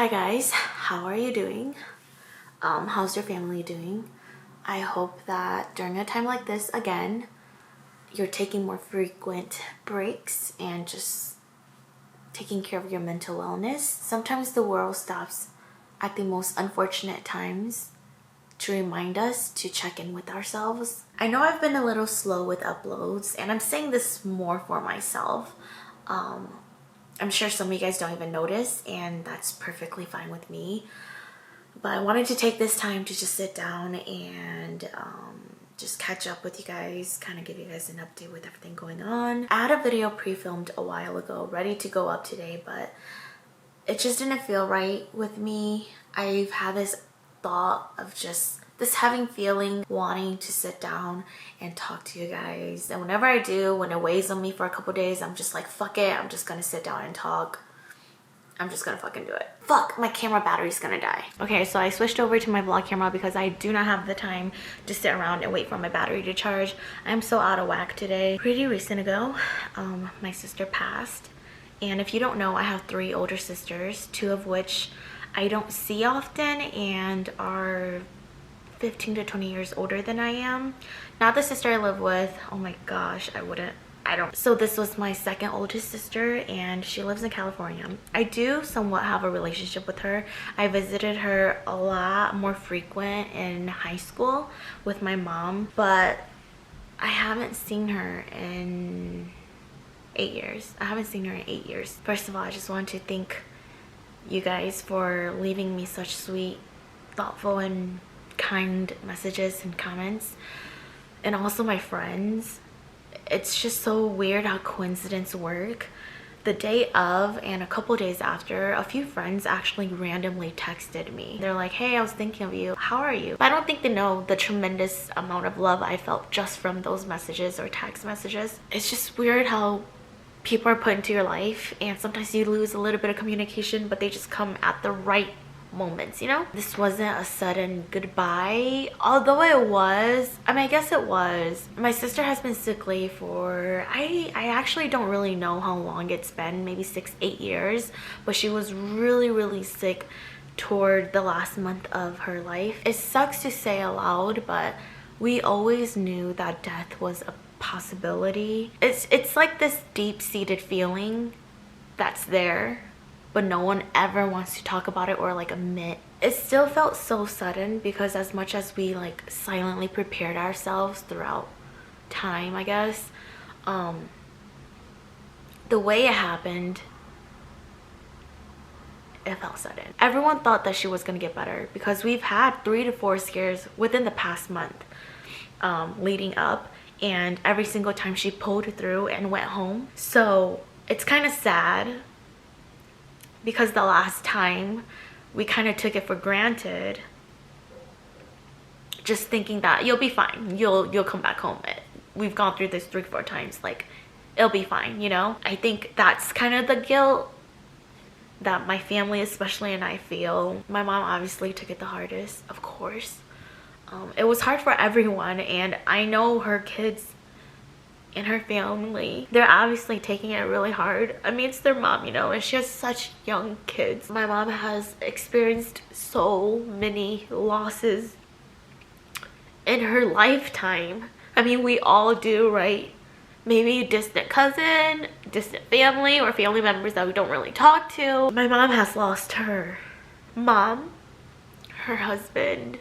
Hi guys, how are you doing? How's your family doing? I hope that during a time like this, again, you're taking more frequent breaks and just taking care of your mental wellness. Sometimes the world stops at the most unfortunate times to remind us to check in with ourselves. I know I've been a little slow with uploads, and I'm saying this more for myself. I'm sure some of you guys don't even notice, and that's perfectly fine with me. But I wanted to take this time to just sit down and just catch up with you guys, kind of give you guys an update with everything going on. I had a video pre-filmed a while ago, ready to go up today, but it just didn't feel right with me. I've had this thought of just this having feeling, wanting to sit down and talk to you guys. And whenever I do, when it weighs on me for a couple days, I'm just like, fuck it, I'm just gonna sit down and talk. I'm just gonna fucking do it. Fuck, my camera battery's gonna die. Okay, so I switched over to my vlog camera because I do not have the time to sit around and wait for my battery to charge. I'm so out of whack today. Pretty recent ago, my sister passed. And if you don't know, I have 3 older sisters, 2 of which I don't see often and are 15 to 20 years older than I am. Not the sister I live with. Oh my gosh, I don't. So this was my second oldest sister, and she lives in California. I do somewhat have a relationship with her. I visited her a lot more frequent in high school with my mom, but I haven't seen her in 8 years. I haven't seen her in 8 years. First of all, I just want to thank you guys for leaving me such sweet, thoughtful, and kind messages and comments, and also my friends. It's just so weird how coincidences work. The day of and a couple days after, a few friends actually randomly texted me. They're like, hey, I was thinking of you, how are you? I don't think they know the tremendous amount of love I felt just from those messages or text messages. It's just weird how people are put into your life, and sometimes you lose a little bit of communication, but they just come at the right moments, you know? This wasn't a sudden goodbye, although it was. I mean, I guess it was. My sister has been sickly for, I actually don't really know how long it's been, maybe 6-8 years, but she was really sick toward the last month of her life. It sucks to say aloud, but we always knew that death was a possibility. It's like this deep-seated feeling that's there, but no one ever wants to talk about it or like admit. It still felt so sudden because as much as we like silently prepared ourselves throughout time, I guess, the way it happened, it felt sudden. Everyone thought that she was gonna get better because we've had 3 to 4 scares within the past month leading up, and every single time she pulled through and went home. So it's kind of sad because the last time we kind of took it for granted, just thinking that you'll be fine, you'll come back home. We've gone through this 3-4 times, like it'll be fine, you know? I think that's kind of the guilt that my family especially and I feel. My mom obviously took it the hardest, of course. It was hard for everyone, and I know her kids and her family, they're obviously taking it really hard. I mean, it's their mom, you know, and she has such young kids. My mom has experienced so many losses in her lifetime. I mean, we all do, right? Maybe a distant cousin, distant family, or family members that we don't really talk to. My mom has lost her mom, her husband,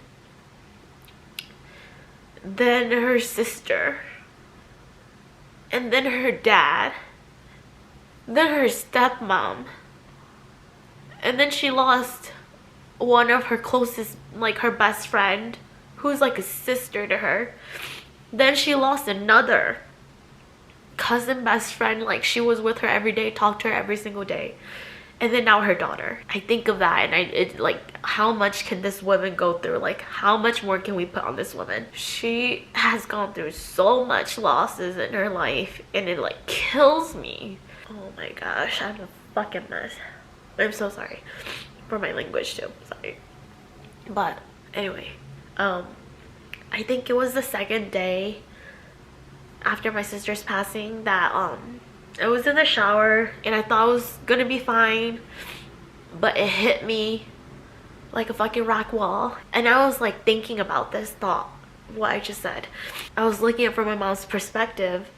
then her sister, and then her dad, then her stepmom, and then she lost one of her closest, like her best friend, who's like a sister to her. Then she lost another cousin best friend, like she was with her every day, talked to her every single day. And then now her daughter. I think of that and it's like, how much can this woman go through? Like, how much more can we put on this woman? She has gone through so much losses in her life, and it like kills me. Oh my gosh, I'm a fucking mess. I'm so sorry for my language too, sorry. But anyway, I think it was the second day after my sister's passing that I was in the shower and I thought I was gonna be fine, but it hit me like a fucking rock wall. And I was like thinking about this thought, what I just said. I was looking at it from my mom's perspective,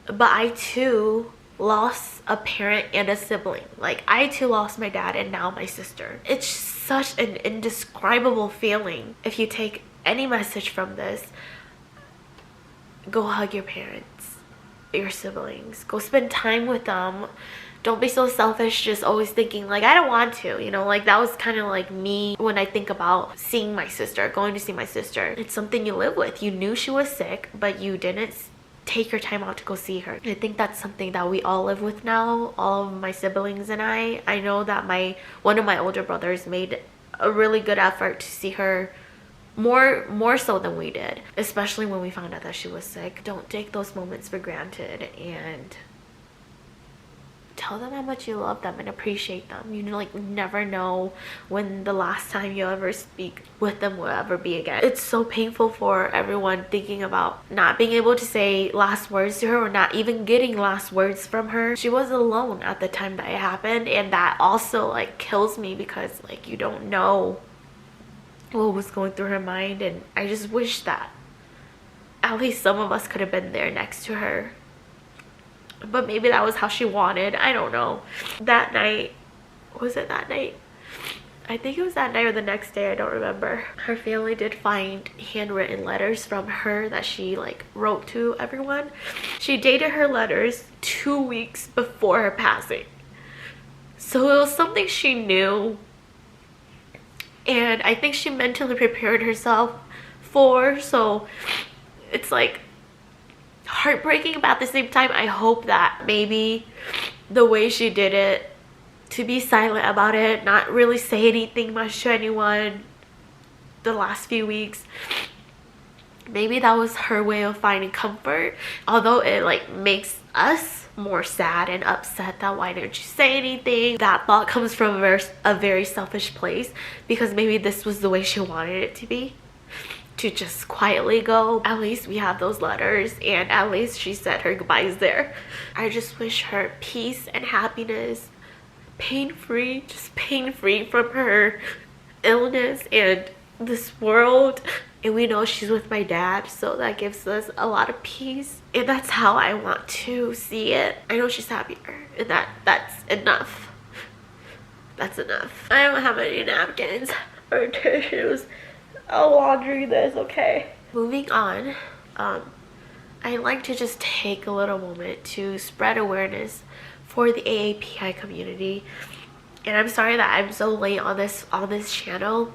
but I too lost a parent and a sibling. Like, I too lost my dad and now my sister. It's such an indescribable feeling. If you take any message from this, go hug your parents, your siblings, go spend time with them. Don't be so selfish, just always thinking like, I don't want to, you know, like that was kind of like me when I think about seeing my sister, going to see my sister. It's something you live with. You knew she was sick, but you didn't take your time out to go see her. I think that's something that we all live with now, all of my siblings and I know that one of my older brothers made a really good effort to see her more so than we did, especially when we found out that she was sick. Don't take those moments for granted and tell them how much you love them and appreciate them. You know, like, never know when the last time you ever speak with them will ever be again. It's so painful for everyone thinking about not being able to say last words to her, or not even getting last words from her. She was alone at the time that it happened, and that also like kills me, because like you don't know what was going through her mind. And I just wish that at least some of us could have been there next to her. But maybe that was how she wanted. I don't know. That night, was it that night? I think it was that night or the next day, I don't remember. Her family did find handwritten letters from her that she like wrote to everyone. She dated her letters 2 weeks before her passing. So it was something she knew. And I think she mentally prepared herself for. So it's like heartbreaking, but at the same time I hope that maybe the way she did it, to be silent about it, not really say anything much to anyone the last few weeks, maybe that was her way of finding comfort. Although it like makes us more sad and upset that why didn't you say anything, that thought comes from a very selfish place, because maybe this was the way she wanted it to be, to just quietly go. At least we have those letters, and at least she said her goodbyes there. I just wish her peace and happiness, pain-free, just pain-free from her illness and this world. And we know she's with my dad, so that gives us a lot of peace, and that's how I want to see it. I know she's happier, and that's enough. That's enough. I don't have any napkins or tissues. I'll laundry this, okay? Moving on, I like to just take a little moment to spread awareness for the AAPI community. And I'm sorry that I'm so late on this channel,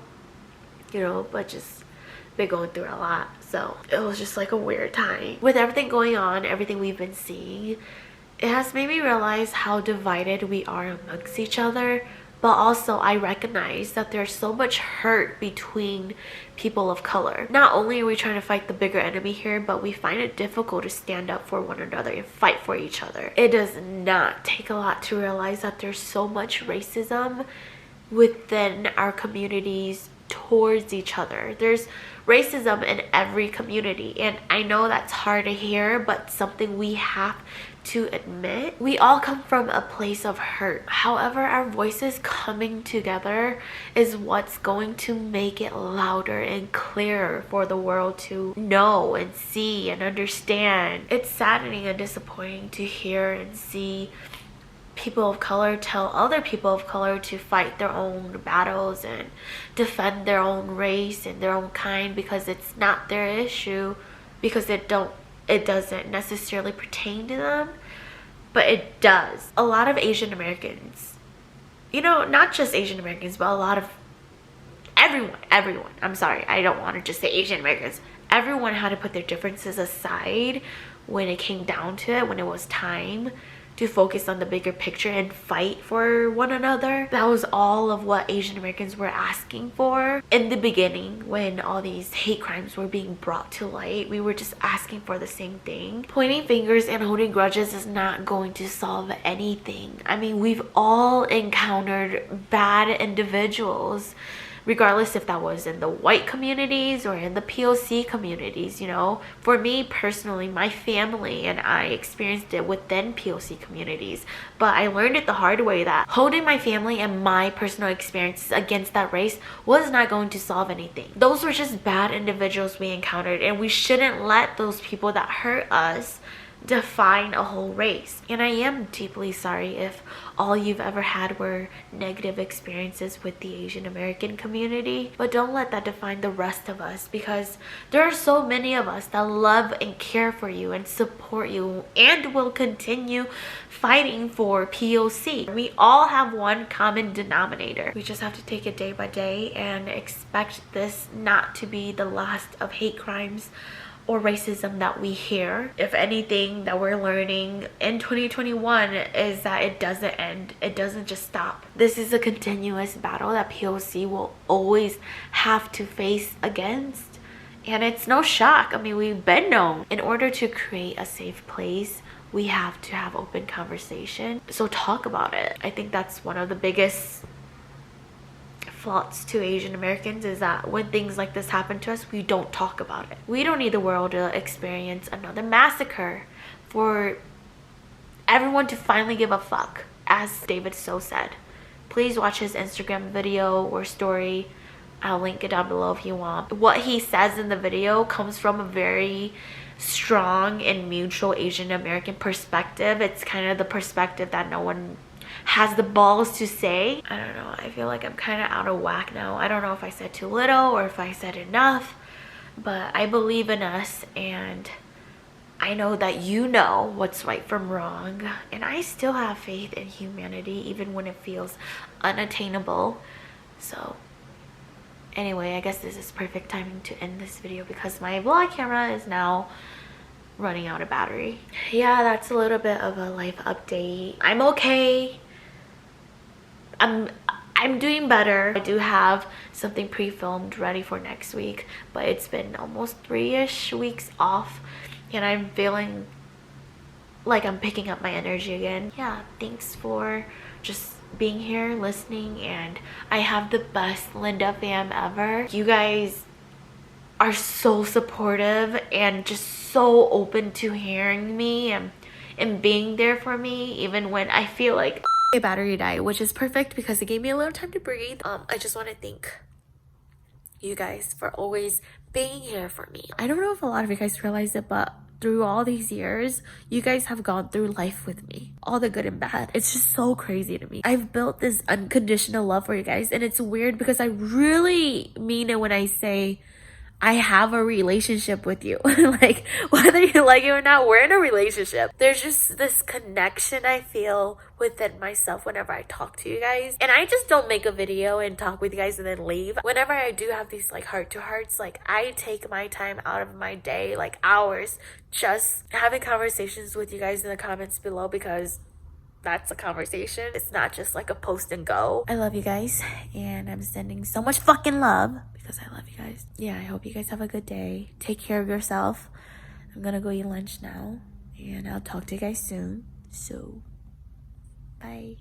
you know, but just been going through a lot, so it was just like a weird time. With everything going on, everything we've been seeing, it has made me realize how divided we are amongst each other. But also I recognize that there's so much hurt between people of color. Not only are we trying to fight the bigger enemy here, but we find it difficult to stand up for one another and fight for each other. It does not take a lot to realize that there's so much racism within our communities towards each other. There's racism in every community, and I know that's hard to hear, but something we have to admit. We all come from a place of hurt. However, our voices coming together is what's going to make it louder and clearer for the world to know and see and understand. It's saddening and disappointing to hear and see people of color tell other people of color to fight their own battles and defend their own race and their own kind, because it's not their issue, because it doesn't necessarily pertain to them, but it does. A lot of Asian Americans, you know, not just Asian Americans, but a lot of everyone, I'm sorry, I don't want to just say Asian Americans, everyone had to put their differences aside when it came down to it, when it was time to focus on the bigger picture and fight for one another. That was all of what Asian Americans were asking for. In the beginning, when all these hate crimes were being brought to light, we were just asking for the same thing. Pointing fingers and holding grudges is not going to solve anything. I mean, we've all encountered bad individuals, regardless if that was in the white communities or in the POC communities, you know. For me personally, my family and I experienced it within POC communities, but I learned it the hard way that holding my family and my personal experiences against that race was not going to solve anything. Those were just bad individuals we encountered, and we shouldn't let those people that hurt us define a whole race. And I am deeply sorry if all you've ever had were negative experiences with the Asian American community, but don't let that define the rest of us, because there are so many of us that love and care for you and support you and will continue fighting for POC. We all have one common denominator. We just have to take it day by day and expect this not to be the last of hate crimes or racism that we hear. If anything that we're learning in 2021 is that it doesn't end. It doesn't just stop. This is a continuous battle that POC will always have to face against. And it's no shock. I mean, we've been known. In order to create a safe place, we have to have open conversation. So talk about it. I think that's one of the biggest faults to Asian Americans, is that when things like this happen to us, we don't talk about it. We don't need the world to experience another massacre for everyone to finally give a fuck, as David So said. Please watch his Instagram video or story. I'll link it down below if you want. What he says in the video comes from a very strong and mutual Asian American perspective. It's kind of the perspective that no one has the balls to say. I don't know, I feel like I'm kind of out of whack now. I don't know if I said too little or if I said enough, but I believe in us, and I know that you know what's right from wrong, and I still have faith in humanity even when it feels unattainable. So anyway, I guess this is perfect timing to end this video because my vlog camera is now running out of battery. Yeah, that's a little bit of a life update. I'm okay. I'm doing better. I do have something pre-filmed ready for next week, but it's been almost 3-ish weeks off, and I'm feeling like I'm picking up my energy again. Yeah, thanks for just being here, listening, and I have the best Linda fam ever. You guys are so supportive and just so open to hearing me and being there for me even when I feel like my battery died, which is perfect because it gave me a little time to breathe. I just want to thank you guys for always being here for me. I don't know if a lot of you guys realize it, but through all these years, you guys have gone through life with me, all the good and bad. It's just so crazy to me. I've built this unconditional love for you guys, and it's weird because I really mean it when I say I have a relationship with you. Like, whether you like it or not, we're in a relationship. There's just this connection I feel within myself whenever I talk to you guys. And I just don't make a video and talk with you guys and then leave. Whenever I do have these like heart-to-hearts, like I take my time out of my day, like hours, just having conversations with you guys in the comments below, because that's a conversation. It's not just like a post and go. I love you guys, and I'm sending so much fucking love because I love you guys. Yeah, I hope you guys have a good day. Take care of yourself. I'm gonna go eat lunch now, and I'll talk to you guys soon. So, bye.